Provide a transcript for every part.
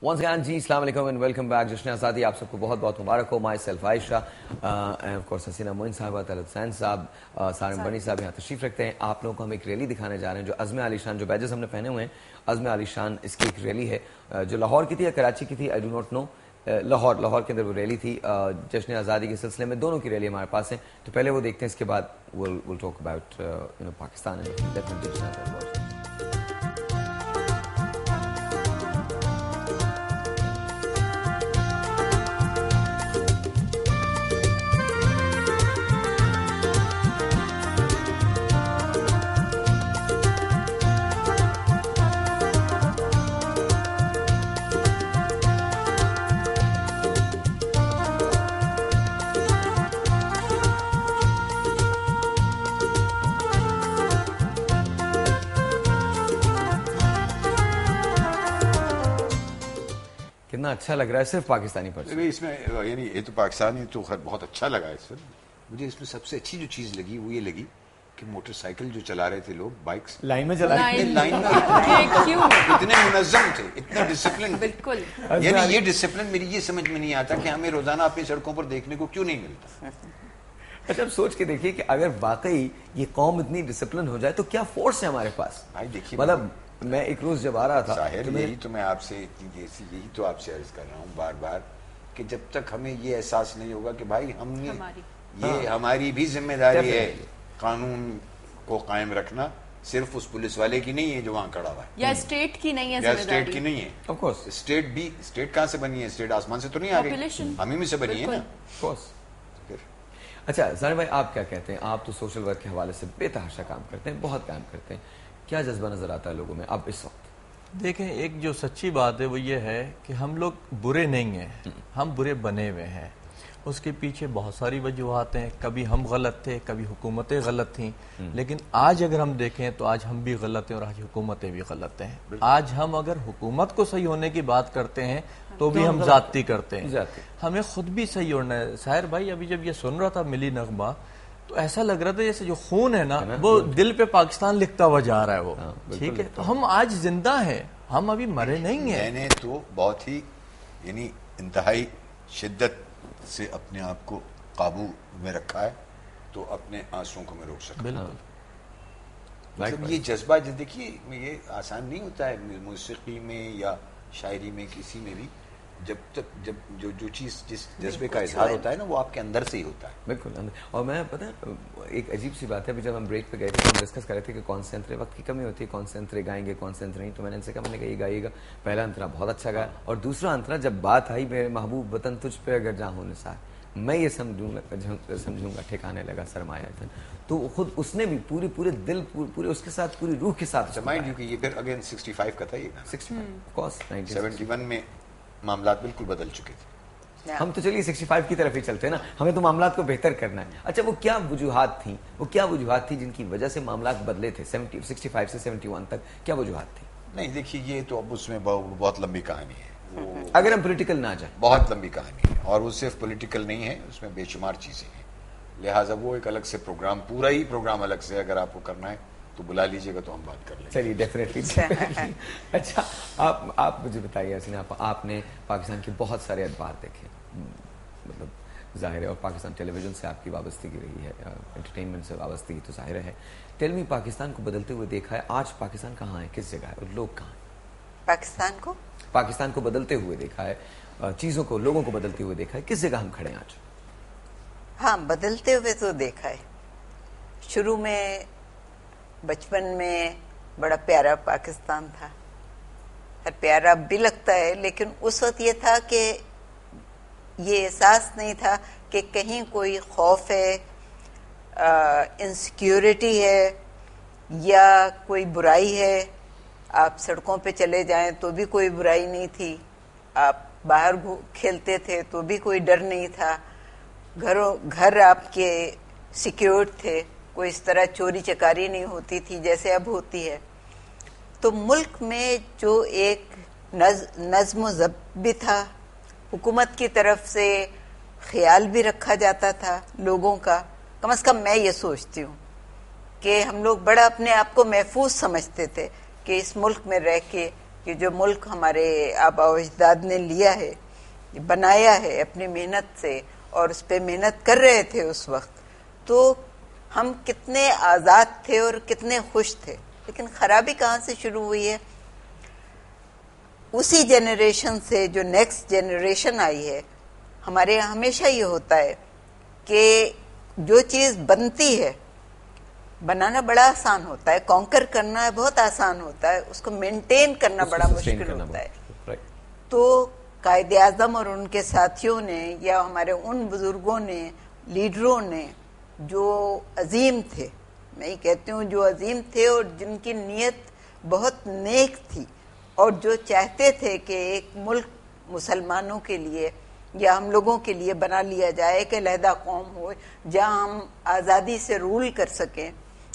Once again, ji, Assalamu alaikum and welcome back. Jashn Azadi, आप सबको बहुत बहुत मुबारक हो. Myself, Aisha, and of course, Hasina Moin साहब, तलत सैन साहब, सारंग बनी साहब यहाँ तशरीफ रखते हैं. आप लोगों को हम एक रैली दिखाने जा रहे हैं जो अज़्म आलीशान, जो बैजेस हमने पहने हुए हैं, अज़्म आलीशान इसकी एक रैली है जो लाहौर की थी या कराची की थी, I do not know. Lahore के अंदर वो रैली थी. जश्न आज़ादी के सिलसिले में दोनों की रैली हमारे पास है. तो पहले वो देखते हैं, इसके बाद we'll talk about Pakistan and definitely जश्न आज़ादी. कितना अच्छा लग रहा है सिर्फ पाकिस्तानी पर. इसमें यानी ये तो पाकिस्तानी तो खैर बहुत अच्छा लगा है सर. मुझे इसमें सबसे अच्छी जो चीज लगी वो ये लगी कि मोटरसाइकिल जो चला रहे थे लोग, बाइक्स लाइन में चला रहे थे, लाइन में इतने मुनज़्ज़म थे, इतना डिसिप्लिन. बिल्कुल. यानी ये डिसिप्लिन मेरी ये समझ में नहीं आता कि हमें रोजाना अपनी सड़कों पर देखने को क्यों नहीं मिलता. अच्छा, अब सोच के देखिए कि अगर वाकई ये कौम इतनी डिसिप्लिन हो जाए तो क्या फोर्स है हमारे पास. भाई देखिए, मतलब मैं एक रोज जब आ रहा था तो यही तो मैं आपसे यही तो आपसे अर्ज कर रहा हूँ बार बार कि जब तक हमें ये एहसास नहीं होगा कि भाई हमने ये हमारी भी जिम्मेदारी है कानून को कायम रखना, सिर्फ उस पुलिस वाले की नहीं है जो वहाँ खड़ा हुआ है, या स्टेट की नहीं है, या स्टेट की नहीं है. ऑफ कोर्स स्टेट कहाँ से बनी है? स्टेट आसमान से तो नहीं आ गई, हम ही में से बनी है ना. Of course. अच्छा सारे भाई, आप क्या कहते हैं? आप तो सोशल वर्क के हवाले से बेतहाशा काम करते हैं, बहुत काम करते हैं. क्या जज्बा नजर आता है लोगों में अब इस वक्त? देखें, एक जो सच्ची बात है वो ये है कि हम लोग बुरे नहीं हैं, हम बुरे बने हुए हैं. उसके पीछे बहुत सारी वजूहात हैं. कभी हम गलत थे, कभी हुकूमतें गलत थीं, लेकिन आज अगर हम देखें तो आज हम भी गलत हैं और आज हुकूमतें भी गलत हैं. आज हम अगर हुकूमत को सही होने की बात करते हैं तो भी हम जाती करते हैं. हमें खुद भी सही होना है. साहिर भाई अभी जब ये सुन रहा था मिली नगमा, तो ऐसा लग रहा था जैसे जो खून है ना वो दिल पे पाकिस्तान लिखता हुआ जा रहा है वो. ठीक है, तो हम आज जिंदा हैं, हम अभी मरे नहीं हैं. मैंने तो बहुत ही यानी इंतहाई शिद्दत से अपने आप को काबू में रखा है, तो अपने आंसुओं को मैं रोक सकता हूं. मतलब ये जज्बा देखिए, ये आसान नहीं होता है मौसीकी में या शायरी में, किसी में भी. जब तक जो चीज जिस जज्बे का इजहार होता है ना वो आपके अंदर से ही होता है. बिल्कुल अंदर. और मैं पता है एक अजीब सी बात है, अभी जब हम ब्रेक पे गए थे हम डिस्कस कर रहे थे कि कौन से अंतरे, वक्त की कमी होती है, कौन से अंतरे गाएंगे कौन से अंतरे नहीं. तो मैंने इनसे कहा, मैंने कहा ये गाइएगा. पहला अंतरा बहुत अच्छा गाया, और दूसरा अंतरा जब बात आई मेरे महबूब वतन तुझ पे अगर जहाँ निसार, मैं ये समझूंगा ठिकाने लगा सरमाया धन. तो खुद उसने भी पूरे दिल पूरे उसके साथ पूरी रूह के साथ. माइंड यू कि ये फिर अगेन 65 का था ये. 65 71 में मामलात बिल्कुल बदल चुके थे. हम तो चलिए 65 की तरफ ही चलते हैं ना, हमें तो मामलात को बेहतर करना है. अच्छा, वो क्या वजूहात थी जिनकी वजह से मामलात बदले थे 65 से 71 तक? क्या वजूहात थी? नहीं देखिए, ये तो अब उसमें बहुत लंबी कहानी है. अगर हम पॉलिटिकल ना जाए, बहुत लंबी कहानी है, और वो सिर्फ पॉलिटिकल नहीं है, उसमें बेशुमार चीजें हैं. लिहाजा वो एक अलग से प्रोग्राम, पूरा ही प्रोग्राम अलग से अगर आपको करना है तो बुला लीजिएगा, तो हम बात कर लेंगे. चलिए, डेफिनेटली. अच्छा, आप मुझे बताइए हसीना, आपने पाकिस्तान के बहुत सारे अखबार देखे, मतलब जाहिर है, और पाकिस्तान टेलीविजन से आपकी वाबस्तगी रही है, एंटरटेनमेंट से वाबस्तगी तो जाहिर है. टेल मी, पाकिस्तान को बदलते हुए देखा है, आज पाकिस्तान कहाँ है, किस जगह है, और लोग कहाँ हैं? पाकिस्तान को बदलते हुए देखा है, चीजों को, लोगों को बदलते हुए देखा है, किस जगह हम खड़े हैं आज? हाँ, बदलते हुए तो देखा है. शुरू में बचपन में बड़ा प्यारा पाकिस्तान था, और प्यारा भी लगता है, लेकिन उस वक्त ये था कि ये एहसास नहीं था कि कहीं कोई खौफ है, इनसिक्योरिटी है, या कोई बुराई है. आप सड़कों पे चले जाएं तो भी कोई बुराई नहीं थी, आप बाहर खेलते थे तो भी कोई डर नहीं था, घर आपके सिक्योर्ड थे, कोई इस तरह चोरी चकारी नहीं होती थी जैसे अब होती है. तो मुल्क में जो एक नज़्म ज़ब्त भी था, हुकूमत की तरफ से ख्याल भी रखा जाता था लोगों का. कम से कम मैं ये सोचती हूँ कि हम लोग बड़ा अपने आप को महफूज समझते थे कि इस मुल्क में रह के کہ جو ملک ہمارے آبا و اجداد نے لیا ہے، بنایا ہے اپنی محنت سے، اور اس پہ محنت کر رہے تھے اس وقت، تو ہم کتنے آزاد تھے اور کتنے خوش تھے. لیکن خرابی کہاں سے شروع ہوئی ہے؟ اسی جنریشن سے جو نیکسٹ جنریشن آئی ہے. ہمارے یہاں ہمیشہ یہ ہوتا ہے کہ جو چیز بنتی ہے، بنانا بڑا آسان ہوتا ہے، کانکر کرنا بہت آسان ہوتا ہے، اس کو مینٹین کرنا بڑا مشکل ہوتا ہے. تو قائد اعظم اور ان کے ساتھیوں نے، یا ہمارے ان بزرگوں نے، لیڈروں نے جو عظیم تھے، میں یہ کہتی ہوں جو عظیم تھے اور جن کی نیت بہت نیک تھی، اور جو چاہتے تھے کہ ایک ملک مسلمانوں کے لیے یا ہم لوگوں کے لیے بنا لیا جائے، کہ علیحدہ قوم ہو جہاں ہم آزادی سے رول کر سکیں،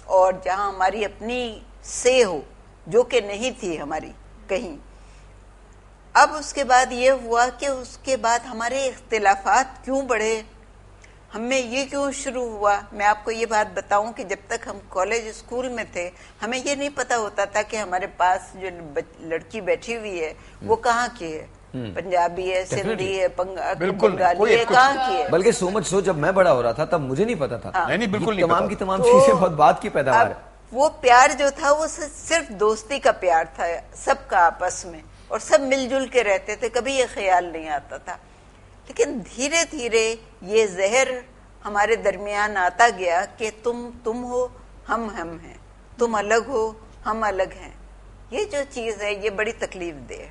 اور جہاں ہماری اپنی سے ہو، جو کہ نہیں تھی ہماری کہیں. اب اس کے بعد یہ ہوا کہ اس کے بعد ہمارے اختلافات کیوں بڑھے، ہم میں یہ کیوں شروع ہوا. میں آپ کو یہ بات بتاؤں کہ جب تک ہم کالج اسکول میں تھے، ہمیں یہ نہیں پتا ہوتا تھا کہ ہمارے پاس جو لڑکی بیٹھی ہوئی ہے وہ کہاں کی ہے، پنجابی ہے، سندھی ہے، بنگالی ہے، کہاں کی ہے. بلکہ سو مچ سو جب میں بڑا ہو رہا تھا تب مجھے نہیں پتا تھا. بالکل تمام کی تمام چیزیں بہت بات کی پیداوار ہے. وہ پیار جو تھا وہ صرف دوستی کا پیار تھا، سب کا آپس میں، اور سب مل جل کے رہتے تھے، کبھی یہ خیال نہیں آتا تھا. لیکن دھیرے دھیرے یہ زہر ہمارے درمیان آتا گیا کہ تم ہو، ہم ہیں، تم الگ ہو، ہم الگ ہیں. یہ جو چیز ہے یہ بڑی تکلیف دہ ہے،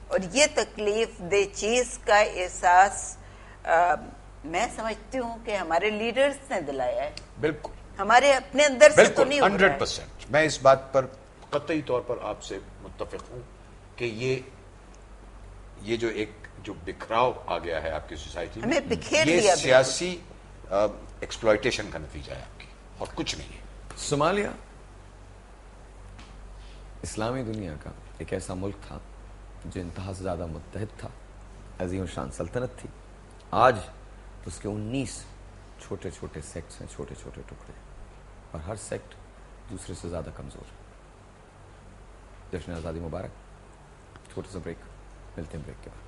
اور یہ تکلیف دہ چیز کا احساس میں سمجھتی ہوں کہ ہمارے لیڈرز نے دلایا ہے. بالکل ہمارے اپنے اندر سے تو نہیں ہو رہا ہے. 100% میں اس بات پر قطعی طور پر آپ سے متفق ہوں کہ یہ جو بکھراؤ آ گیا ہے آپ کی سوسائٹی میں، ہمیں بکھیر یہ لیا سیاسی ایکسپلائٹیشن کا نتیجہ ہے آپ کی، اور کچھ نہیں ہے. صومالیہ اسلامی دنیا کا ایک ایسا ملک تھا جو انتہا سے زیادہ متحد تھا، عظیم شان سلطنت تھی. آج اس کے 19 چھوٹے چھوٹے سیکٹس ہیں، چھوٹے چھوٹے ٹکڑے، اور ہر سیکٹ دوسرے سے زیادہ کمزور ہے. جشن آزادی مبارک. چھوٹے سے بریک، ملتے ہیں بریک کے بعد.